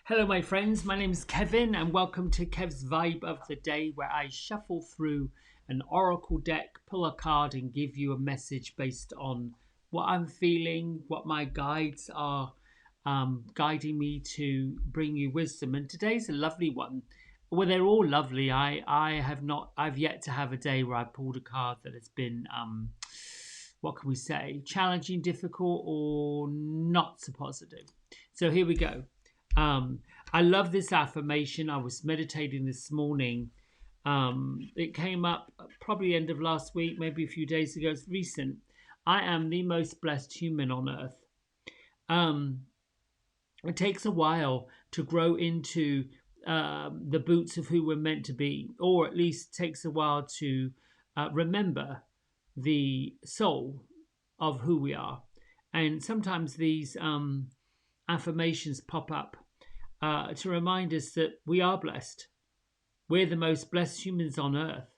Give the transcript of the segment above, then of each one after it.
Hello, my friends. My name is Kevin, and welcome to Kev's Vibe of the Day, where I shuffle through an oracle deck, pull a card, and give you a message based on what I'm feeling, what my guides are guiding me to bring you wisdom. And today's a lovely one. Well, they're all lovely. I've yet to have a day where I pulled a card that has been what can we say, challenging, difficult, or not so positive. So here we go. I love this affirmation. I was meditating this morning. It came up probably end of last week, maybe a few days ago. It's recent. I am the most blessed human on earth. Um, it takes a while to grow into the boots of who we're meant to be, or at least takes a while to remember the soul of who we are. And sometimes these affirmations pop up to remind us that we are blessed. We're the most blessed humans on earth.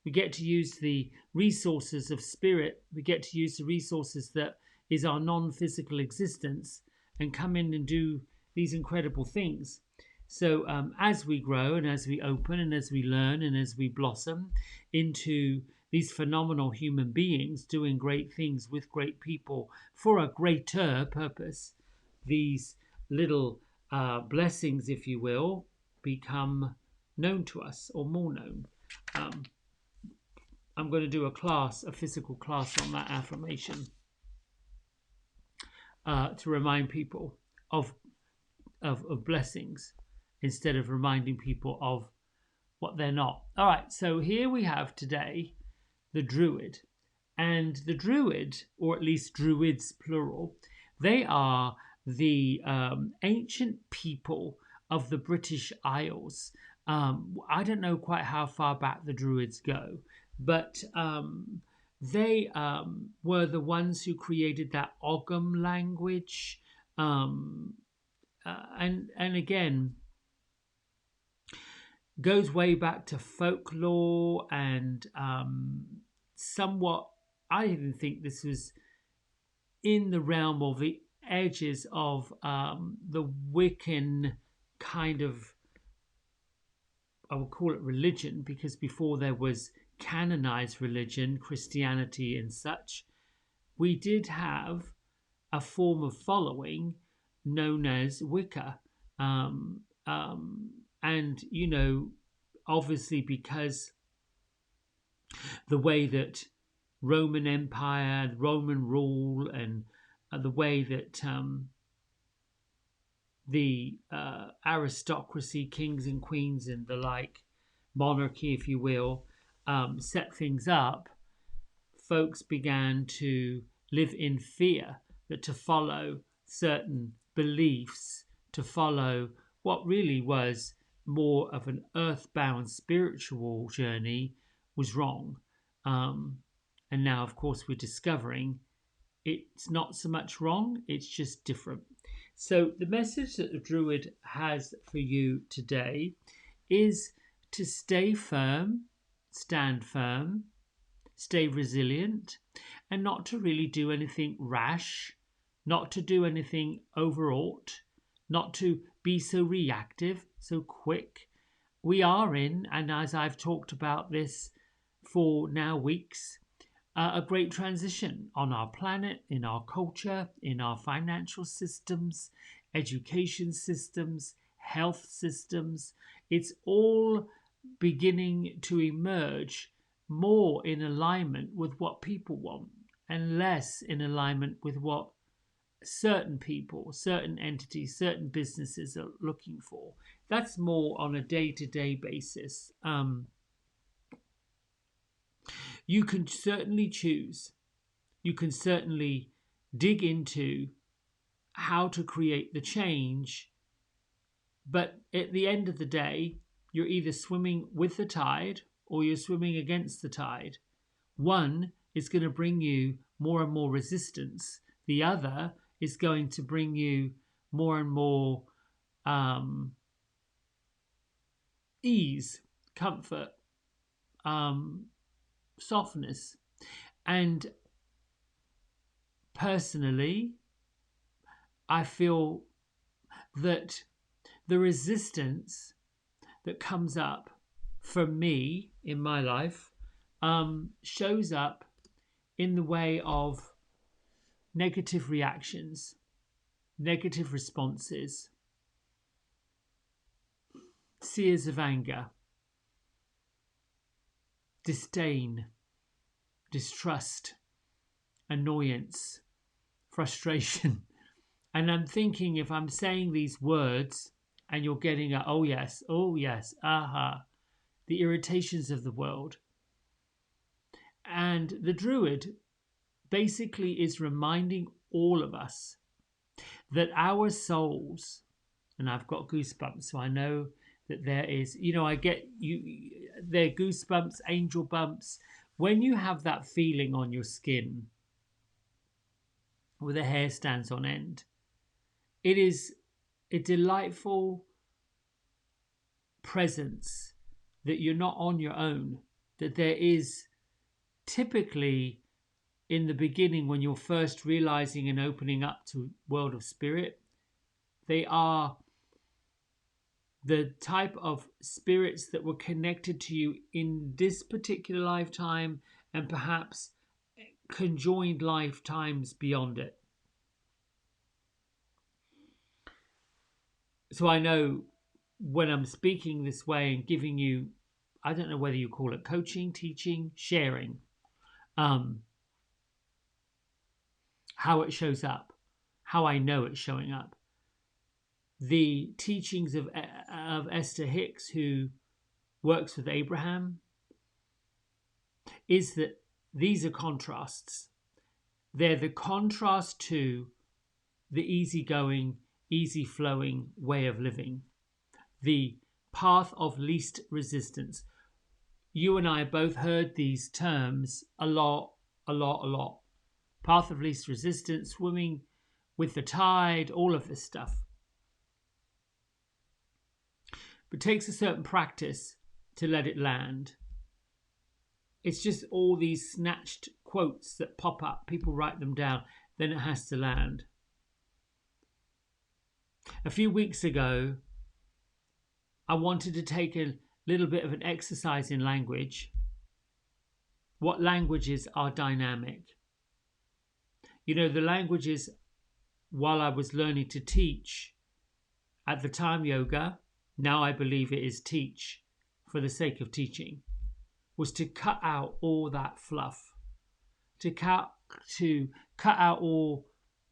We get to use the resources of spirit. We get to use the resources that is our non-physical existence and come in and do these incredible things. So as we grow and as we open and as we learn and as we blossom into these phenomenal human beings doing great things with great people for a greater purpose, these little blessings, if you will, become known to us or more known. Um, I'm going to do a physical class on that affirmation to remind people of blessings instead of reminding people of what they're not. All right, so here we have today the Druid. And the Druid, or at least Druids plural, they are the ancient people of the British Isles. I don't know quite how far back the Druids go, but they were the ones who created that Ogham language. And again, goes way back to folklore and somewhat, I even think this was in the realm of the edges of the Wiccan kind of, I would call it religion, because before there was canonized religion, Christianity and such, we did have a form of following known as Wicca. Um, and, obviously because the way that Roman Empire, Roman rule, and the way that the aristocracy, kings and queens and the like, monarchy, if you will, set things up, folks began to live in fear, that to follow certain beliefs, to follow what really was more of an earthbound spiritual journey was wrong. And now, of course, we're discovering it's not so much wrong, it's just different. So, the message that the Druid has for you today is to stay firm, stand firm, stay resilient, and not to really do anything rash, not to do anything overwrought, not to be so reactive, so quick. We are in, and as I've talked about this for now weeks, a great transition on our planet, in our culture, in our financial systems, education systems, health systems. It's all beginning to emerge more in alignment with what people want and less in alignment with what certain people, certain entities, certain businesses are looking for. That's more on a day-to-day basis. You can certainly choose. You can certainly dig into how to create the change. But at the end of the day, you're either swimming with the tide or you're swimming against the tide. One is going to bring you more and more resistance. The other is going to bring you more and more ease, comfort, softness. And personally, I feel that the resistance that comes up for me in my life shows up in the way of negative reactions, negative responses, sears of anger, disdain, distrust, annoyance, frustration. And I'm thinking, if I'm saying these words and you're getting a oh yes, aha, the irritations of the world. And the Druid basically is reminding all of us that our souls, and I've got goosebumps, so I know that there is, I get you, they're goosebumps, angel bumps. When you have that feeling on your skin where the hair stands on end, it is a delightful presence that you're not on your own, that there is typically in the beginning when you're first realizing and opening up to world of spirit, they are the type of spirits that were connected to you in this particular lifetime and perhaps conjoined lifetimes beyond it. So I know when I'm speaking this way and giving you, I don't know whether you call it coaching, teaching, sharing, how it shows up, how I know it's showing up. The teachings of Esther Hicks, who works with Abraham, is that these are contrasts. They're the contrast to the easygoing, easy-flowing way of living, the path of least resistance. You and I both heard these terms a lot. Path of least resistance, swimming with the tide, all of this stuff. But it takes a certain practice to let it land. It's just all these snatched quotes that pop up. People write them down. Then it has to land. A few weeks ago, I wanted to take a little bit of an exercise in language. What languages are dynamic? The languages, while I was learning to teach, at the time yoga, now I believe it is teach for the sake of teaching, was to cut out all that fluff, to cut out all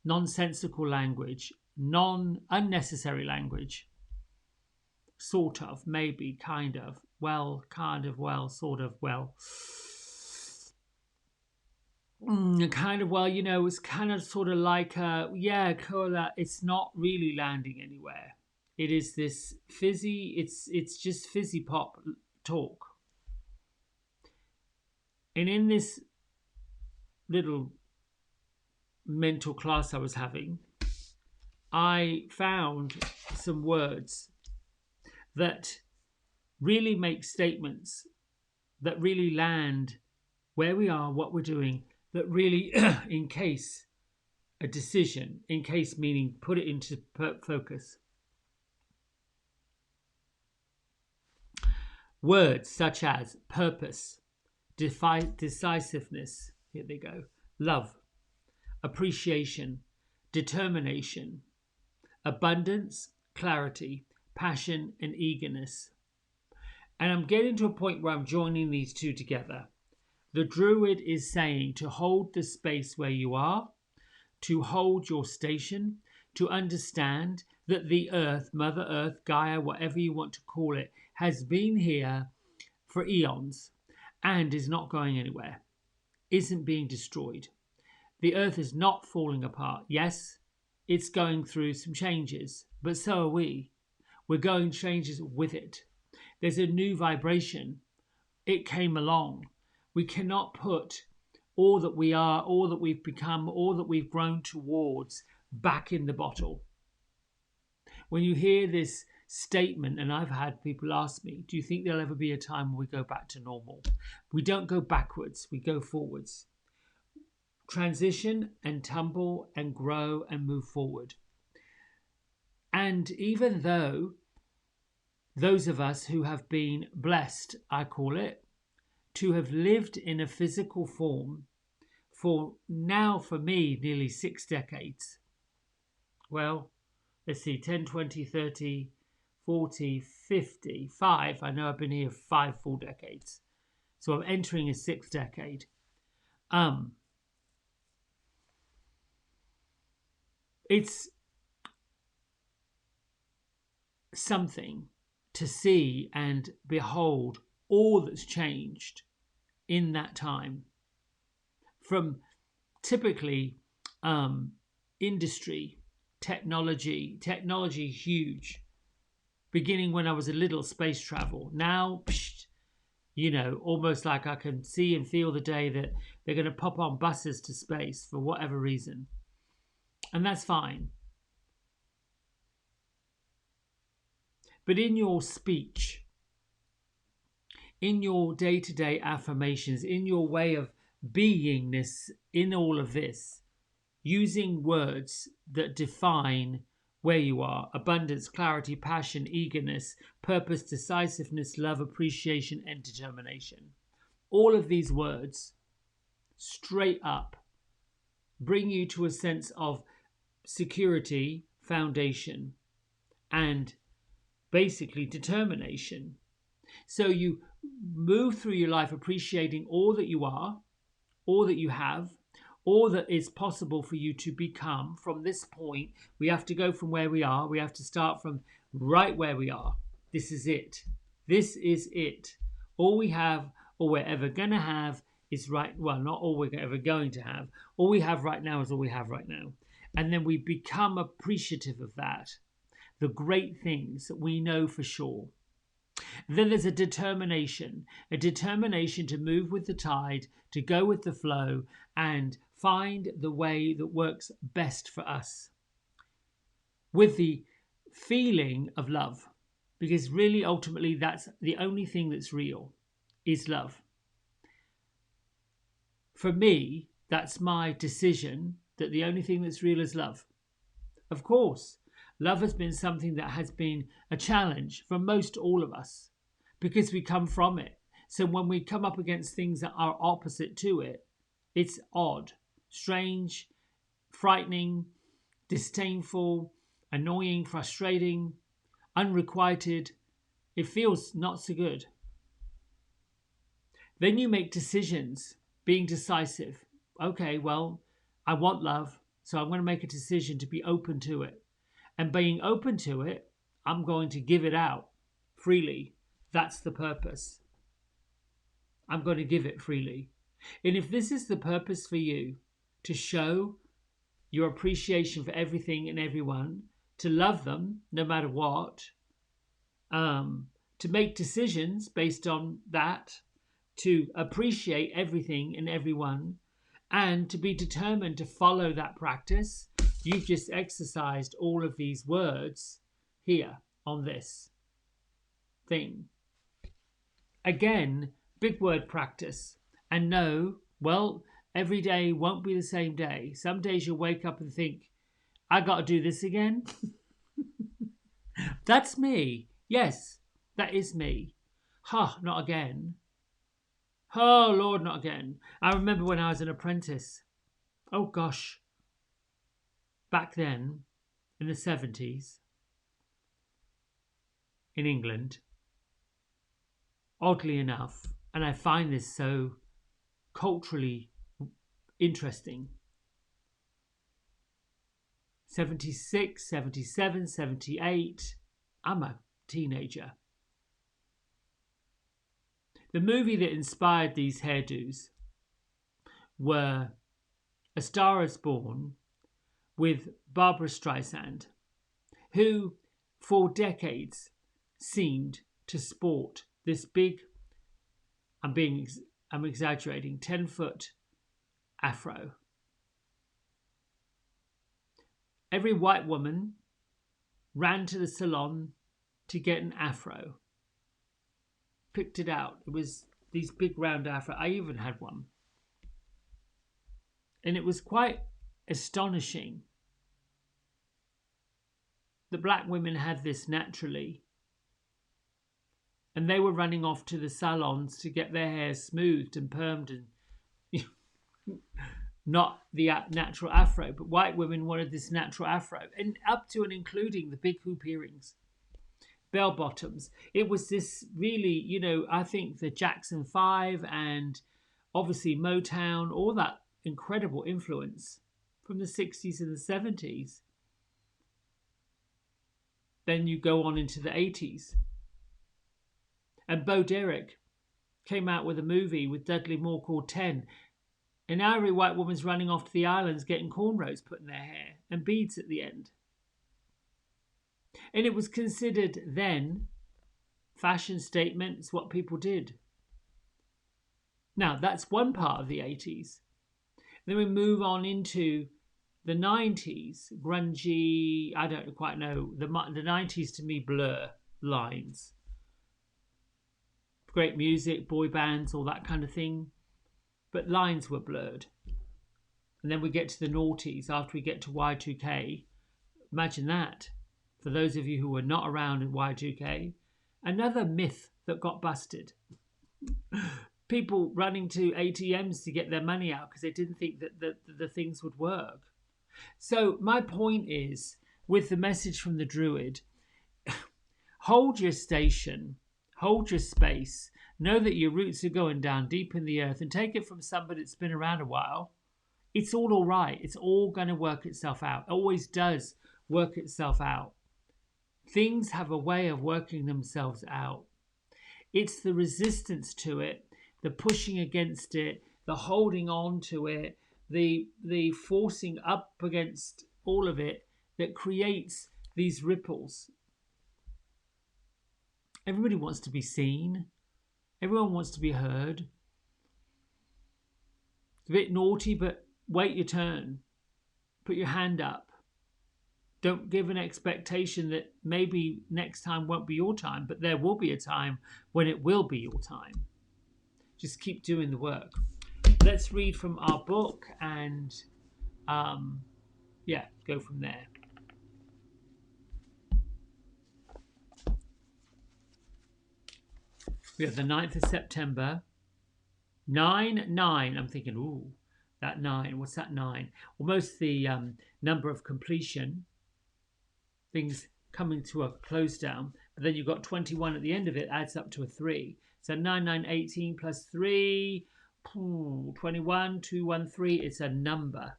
nonsensical language, unnecessary language, sort of, maybe, kind of, well, sort of, well, kind of, well, it's kind of sort of like, cool, it's not really landing anywhere. It is this fizzy, it's just fizzy pop talk. And in this little mental class I was having, I found some words that really make statements that really land where we are, what we're doing, that really encase a decision, encase meaning put it into focus. Words such as purpose, decisiveness, here they go, love, appreciation, determination, abundance, clarity, passion, and eagerness. And I'm getting to a point where I'm joining these two together. The Druid is saying to hold the space where you are, to hold your station, to understand that the earth, Mother Earth, Gaia, whatever you want to call it, has been here for eons and is not going anywhere, isn't being destroyed. The earth is not falling apart. Yes, it's going through some changes, but so are we. We're going changes with it. There's a new vibration. It came along. We cannot put all that we are, all that we've become, all that we've grown towards back in the bottle. When you hear this statement, and I've had people ask me, do you think there'll ever be a time when we go back to normal? We don't go backwards, we go forwards. Transition and tumble and grow and move forward. And even though those of us who have been blessed, I call it, to have lived in a physical form for now, for me, nearly 6 decades. Well, let's see, 10, 20, 30, 40, 55. I know I've been here 5 full decades. So I'm entering a 6th decade. It's something to see and behold all that's changed in that time. From typically industry, technology huge, beginning when I was a little, space travel. Now, almost like I can see and feel the day that they're going to pop on buses to space for whatever reason. And that's fine. But in your speech, in your day-to-day affirmations, in your way of beingness in all of this, using words that define where you are: abundance, clarity, passion, eagerness, purpose, decisiveness, love, appreciation, and determination. All of these words straight up bring you to a sense of security, foundation, and basically determination. So you move through your life appreciating all that you are, all that you have, all that is possible for you to become. From this point, we have to go from where we are. We have to start from right where we are. This is it. This is it. All we have, all we're ever going to have is right. Well, not all we're ever going to have. All we have right now is all we have right now. And then we become appreciative of that. The great things that we know for sure. Then there's a determination to move with the tide, to go with the flow, and find the way that works best for us, with the feeling of love, because really, ultimately, that's the only thing that's real, is love. For me, that's my decision, that the only thing that's real is love. Of course, love has been something that has been a challenge for most all of us, because we come from it. So when we come up against things that are opposite to it, it's odd, strange, frightening, disdainful, annoying, frustrating, unrequited. It feels not so good. Then you make decisions, being decisive. Okay, well, I want love, so I'm going to make a decision to be open to it. And being open to it, I'm going to give it out freely. That's the purpose. I'm going to give it freely. And if this is the purpose for you, to show your appreciation for everything and everyone, to love them no matter what, to make decisions based on that, to appreciate everything and everyone, and to be determined to follow that practice, you've just exercised all of these words here on this thing. Again, big word practice. And know, well, every day won't be the same day. Some days you'll wake up and think, I got to do this again. That's me. Yes, that is me. Not again. Oh, Lord, not again. I remember when I was an apprentice. Oh, gosh. Back then, in the 70s, in England, oddly enough, and I find this so culturally interesting, 76, 77, 78, I'm a teenager. The movie that inspired these hairdos were A Star is Born with Barbara Streisand, who for decades seemed to sport this big, I'm exaggerating, 10-foot afro. Every white woman ran to the salon to get an afro. Picked it out. It was these big round afro. I even had one. And it was quite astonishing that black women had this naturally. And they were running off to the salons to get their hair smoothed and permed and not the natural afro. But white women wanted this natural afro, and up to and including the big hoop earrings, bell bottoms. It was this really, I think the Jackson 5 and obviously Motown, all that incredible influence from the 60s and the 70s. Then you go on into the 80s. And Bo Derek came out with a movie with Dudley Moore called 10. An Ivory white woman's running off to the islands getting cornrows put in their hair and beads at the end. And it was considered then fashion statement. It's what people did. Now, that's one part of the 80s. Then we move on into the 90s, grungy, I don't quite know. The 90s to me blur lines. Great music, boy bands, all that kind of thing. But lines were blurred. And then we get to the noughties after we get to Y2K. Imagine that. For those of you who were not around in Y2K. Another myth that got busted. People running to ATMs to get their money out because they didn't think that the things would work. So my point is, with the message from the Druid, hold your station, hold your space, know that your roots are going down deep in the earth, and take it from somebody that's been around a while. It's all right. It's all going to work itself out. It always does work itself out. Things have a way of working themselves out. It's the resistance to it, the pushing against it, the holding on to it, the forcing up against all of it that creates these ripples. Everybody wants to be seen. Everyone wants to be heard. It's a bit naughty, but wait your turn. Put your hand up. Don't give an expectation that maybe next time won't be your time, but there will be a time when it will be your time. Just keep doing the work. Let's read from our book and go from there. We have the 9th of September. 9. I'm thinking, ooh, that 9. What's that 9? Almost the number of completion. Things coming to a close down. But then you've got 21 at the end of it, adds up to a 3. So 9, 9, 18 plus 3, 21, 2, 1, 3. It's a number.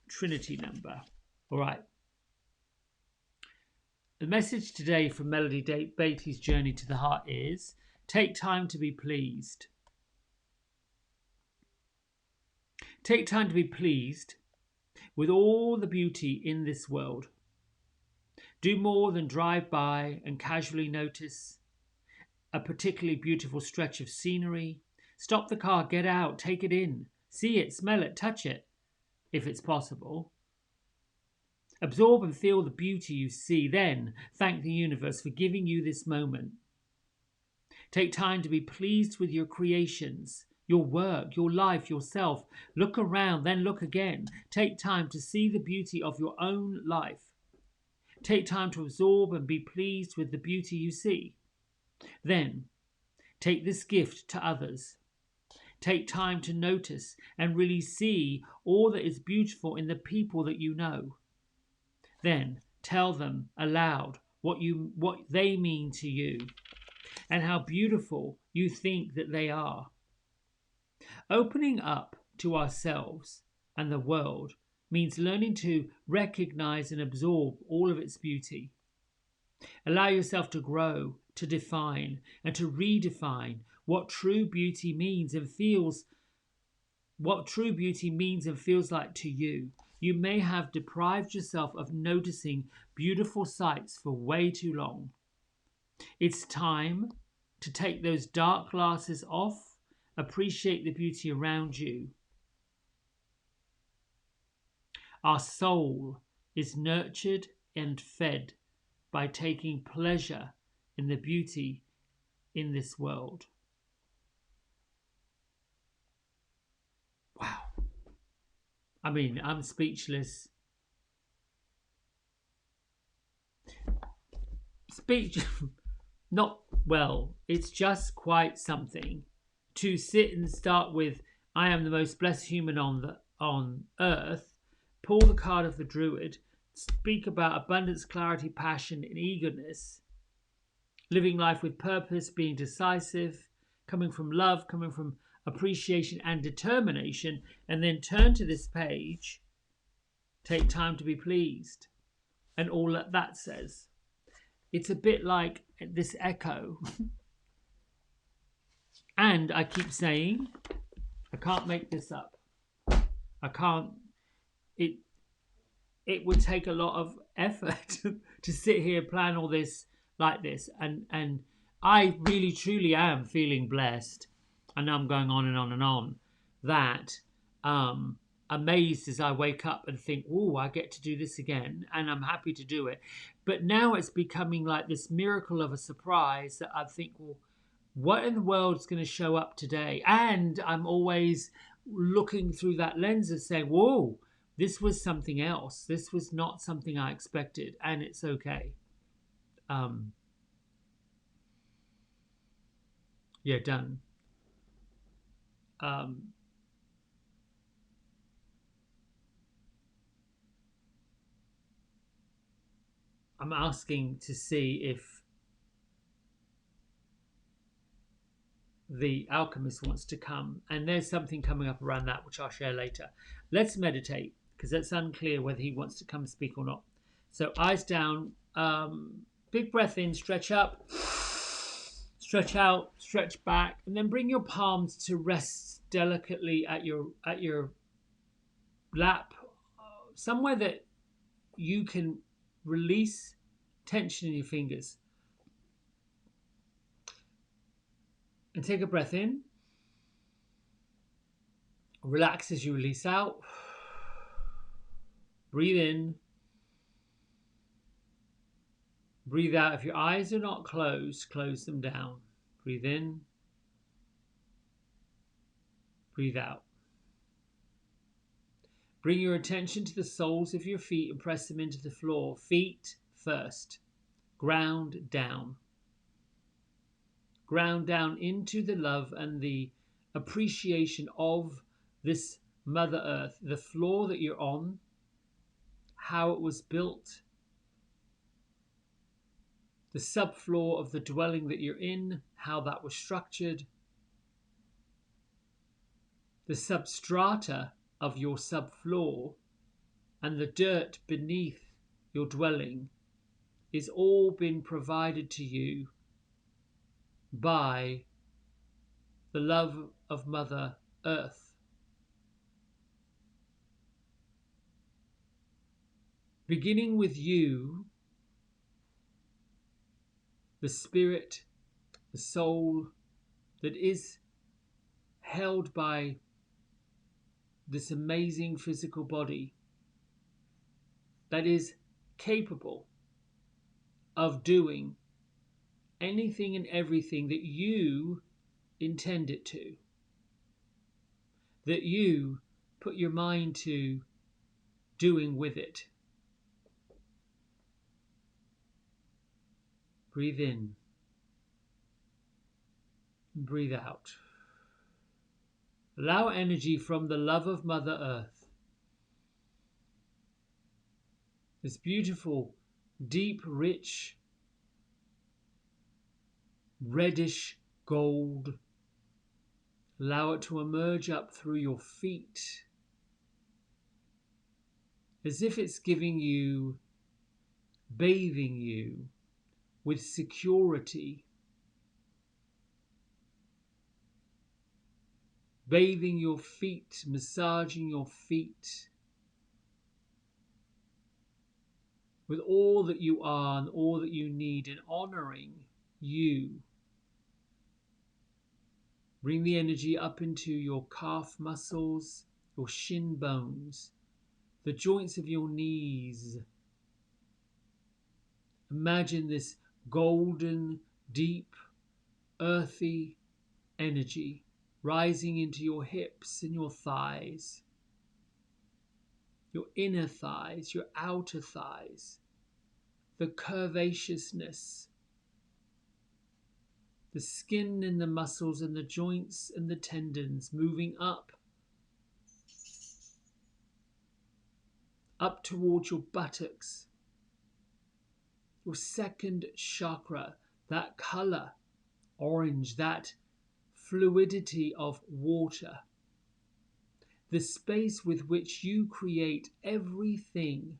Trinity number. All right. The message today from Melody Beatty's Journey to the Heart is, take time to be pleased. Take time to be pleased with all the beauty in this world. Do more than drive by and casually notice a particularly beautiful stretch of scenery. Stop the car, get out, take it in, see it, smell it, touch it, if it's possible. Absorb and feel the beauty you see. Then thank the universe for giving you this moment. Take time to be pleased with your creations, your work, your life, yourself. Look around, then look again. Take time to see the beauty of your own life. Take time to absorb and be pleased with the beauty you see. Then take this gift to others. Take time to notice and really see all that is beautiful in the people that you know. Then tell them aloud what they mean to you and how beautiful you think that they are. Opening up to ourselves and the world means learning to recognize and absorb all of its beauty. Allow yourself to grow, to define and to redefine what true beauty means and feels like to you. You may have deprived yourself of noticing beautiful sights for way too long. It's time to take those dark glasses off, appreciate the beauty around you. Our soul is nurtured and fed by taking pleasure in the beauty in this world. Wow. I mean, I'm speechless. not well, it's just quite something to sit and start with I am the most blessed human on earth, pull the card of the Druid, speak about abundance, clarity, passion, and eagerness, living life with purpose, being decisive, coming from love, coming from appreciation and determination, and then turn to this page, take time to be pleased, and all that that says. It's a bit like this echo. And I keep saying, I can't make this up. I can't. It it would take a lot of effort to sit here plan all this like this, and I really truly am feeling blessed. I know I'm going on and on and on. That amazed as I wake up and think, oh, I get to do this again, and I'm happy to do it. But now it's becoming like this miracle of a surprise that I think, well, what in the world is going to show up today? And I'm always looking through that lens of saying, whoa, this was something else. This was not something I expected, and it's okay. Um, yeah, done. Um, I'm asking to see if the alchemist wants to come, and there's something coming up around that which I'll share later. Let's meditate because it's unclear whether he wants to come speak or not. So eyes down, big breath in, stretch up, stretch out, stretch back, and then bring your palms to rest delicately at your lap, somewhere that you can release tension in your fingers. And take a breath in. Relax as you release out. Breathe in. Breathe out. If your eyes are not closed, close them down. Breathe in. Breathe out. Bring your attention to the soles of your feet and press them into the floor. Feet first. Ground down. Ground down into the love and the appreciation of this Mother Earth, the floor that you're on, how it was built, the subfloor of the dwelling that you're in, how that was structured, the substrata of your subfloor, and the dirt beneath your dwelling is all been provided to you by the love of Mother Earth. Beginning with you, the spirit, the soul that is held by this amazing physical body that is capable of doing anything and everything that you intend it to, that you put your mind to doing with it. Breathe in. Breathe out. Allow energy from the love of Mother Earth, this beautiful, deep, rich, reddish gold. Allow it to emerge up through your feet as if it's giving you, bathing you with security, bathing your feet, massaging your feet with all that you are and all that you need, and honoring you. Bring the energy up into your calf muscles, your shin bones, the joints of your knees. Imagine this golden, deep, earthy energy rising into your hips and your thighs, your inner thighs, your outer thighs, the curvaceousness The skin and the muscles and the joints and the tendons moving up towards your buttocks, your second chakra, that color, orange, that fluidity of water, the space with which you create everything,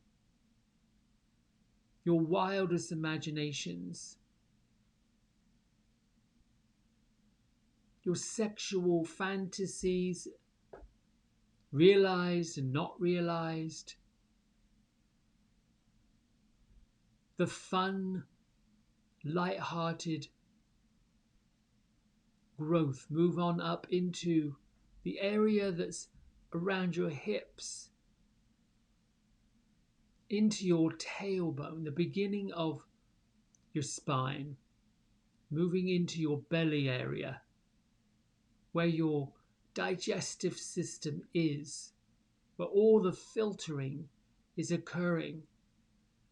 your wildest imaginations, your sexual fantasies, realized and not realized, the fun, light-hearted growth. Move on up into the area that's around your hips, into your tailbone, the beginning of your spine, moving into your belly area, where your digestive system is, where all the filtering is occurring,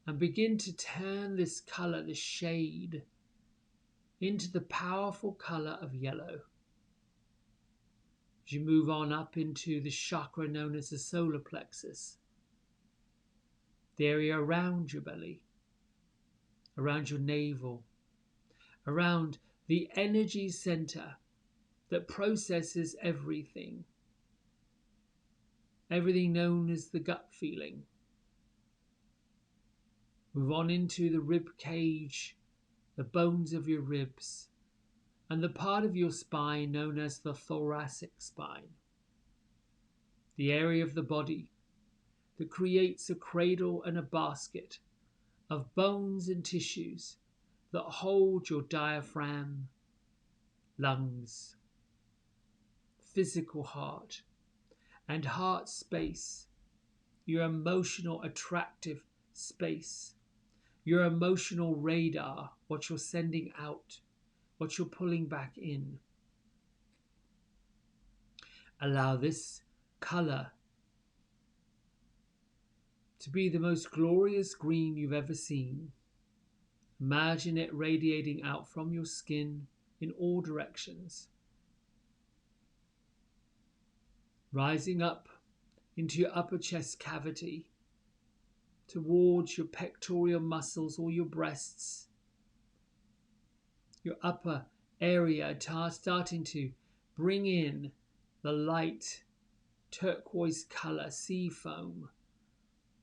and begin to turn this color, this shade, into the powerful color of yellow. As you move on up into the chakra known as the solar plexus, the area around your belly, around your navel, around the energy center that processes everything known as the gut feeling. Move on into the rib cage, the bones of your ribs, and the part of your spine known as the thoracic spine, the area of the body that creates a cradle and a basket of bones and tissues that hold your diaphragm, lungs, physical heart, and heart space, your emotional attractive space, your emotional radar, what you're sending out, what you're pulling back in. Allow this color to be the most glorious green you've ever seen. Imagine it radiating out from your skin in all directions, rising up into your upper chest cavity, towards your pectoral muscles or your breasts, your upper area, starting to bring in the light turquoise color, sea foam,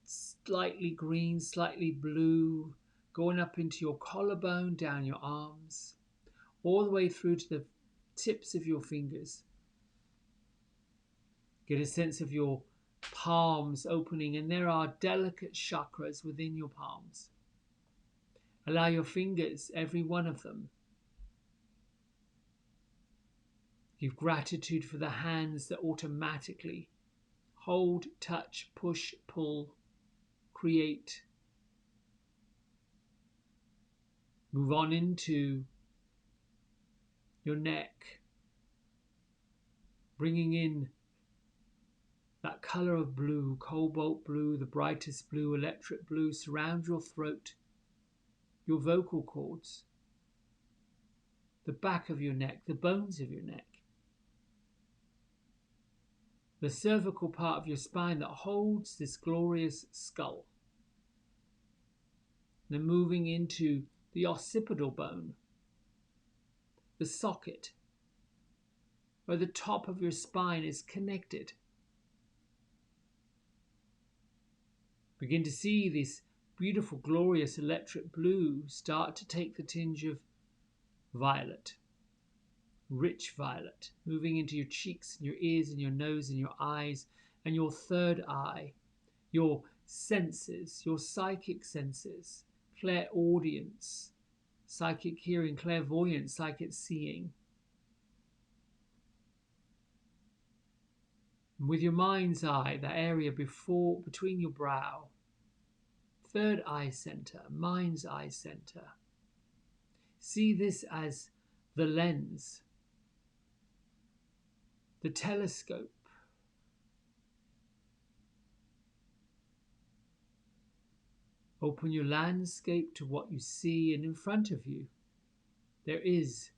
slightly green, slightly blue, going up into your collarbone, down your arms, all the way through to the tips of your fingers. Get a sense of your palms opening, and there are delicate chakras within your palms. Allow your fingers, every one of them. Give gratitude for the hands that automatically hold, touch, push, pull, create. Move on into your neck, bringing in that color of blue, cobalt blue, the brightest blue, electric blue. Surround your throat, your vocal cords, the back of your neck, the bones of your neck, the cervical part of your spine that holds this glorious skull. Then moving into the occipital bone, the socket, where the top of your spine is connected. Begin to see this beautiful, glorious electric blue start to take the tinge of violet, rich violet, moving into your cheeks and your ears and your nose and your eyes and your third eye, your senses, your psychic senses, clairaudience, psychic hearing, clairvoyance, psychic seeing. And with your mind's eye, the area between your brow, third eye center, mind's eye center. See this as the lens, the telescope. Open your landscape to what you see, and in front of you there is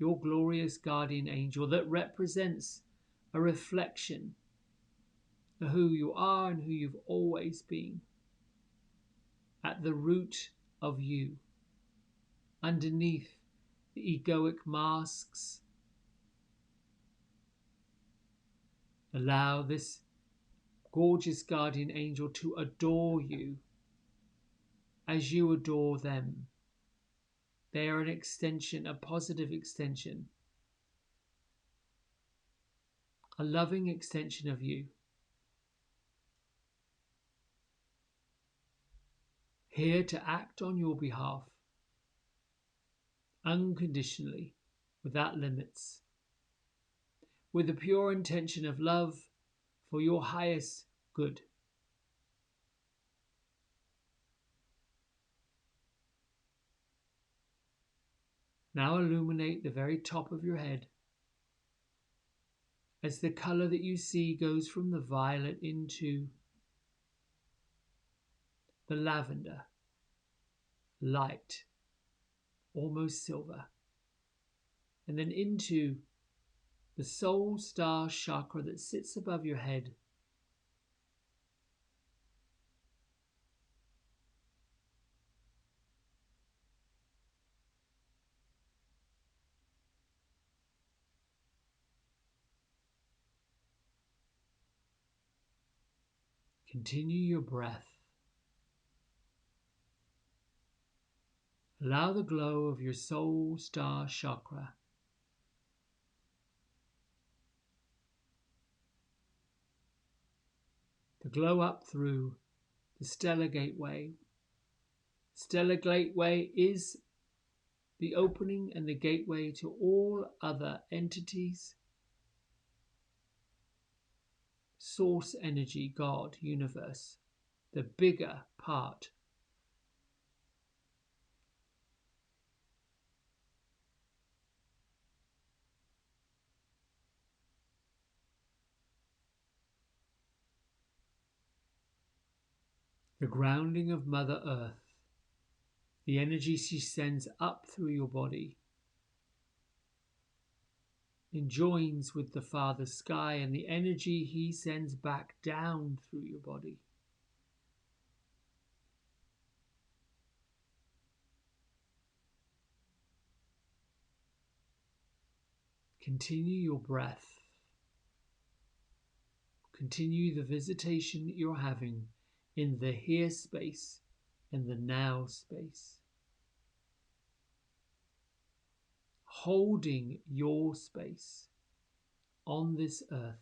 your glorious guardian angel that represents a reflection of who you are and who you've always been, at the root of you, underneath the egoic masks. Allow this gorgeous guardian angel to adore you as you adore them. They are an extension, a positive extension, a loving extension of you. Here to act on your behalf, unconditionally, without limits, with the pure intention of love for your highest good. Now illuminate the very top of your head as the color that you see goes from the violet into the lavender, light, almost silver, and then into the soul star chakra that sits above your head. Continue your breath. Allow the glow of your soul star chakra to glow up through the stellar gateway. Stellar gateway is the opening and the gateway to all other entities, source energy, God, universe, the bigger part. The grounding of Mother Earth, the energy she sends up through your body, and joins with the Father Sky and the energy he sends back down through your body. Continue your breath. Continue the visitation that you're having in the here space and the now space. Holding your space on this earth,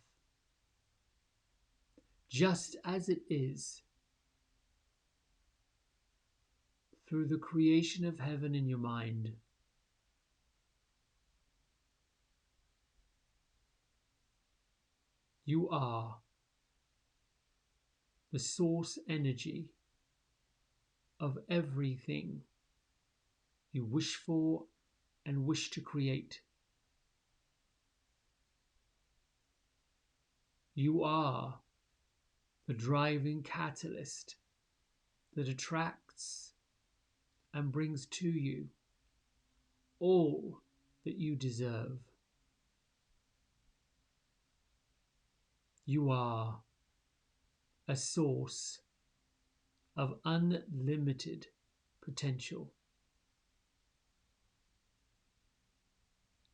just as it is, through the creation of heaven in your mind. You are the source energy of everything you wish for and wish to create. You are the driving catalyst that attracts and brings to you all that you deserve. You are a source of unlimited potential.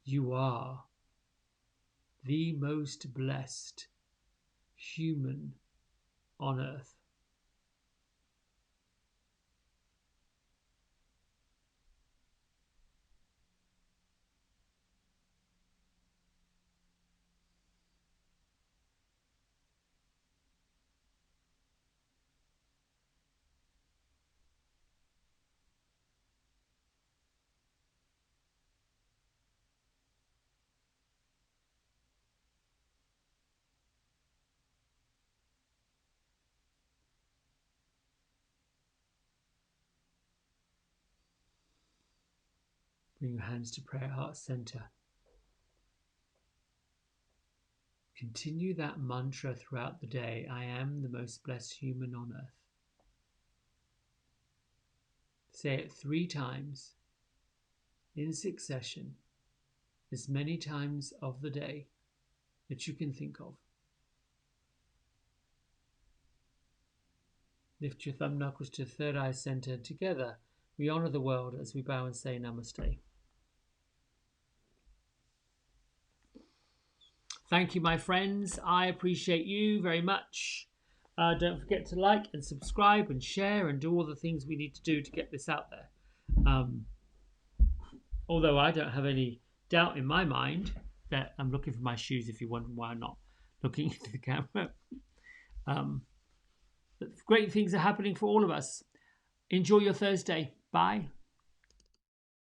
You are the most blessed human on earth. Bring your hands to prayer heart center. Continue that mantra throughout the day. I am the most blessed human on earth. Say it 3 times in succession. as many times of the day that you can think of. Lift your thumb knuckles to third eye center. Together, we honor the world as we bow and say namaste. Thank you, my friends. I appreciate you very much. Don't forget to like and subscribe and share and do all the things we need to do to get this out there. Although I don't have any doubt in my mind that I'm looking for my shoes, if you're wondering why I'm not looking into the camera. But great things are happening for all of us. Enjoy your Thursday. Bye.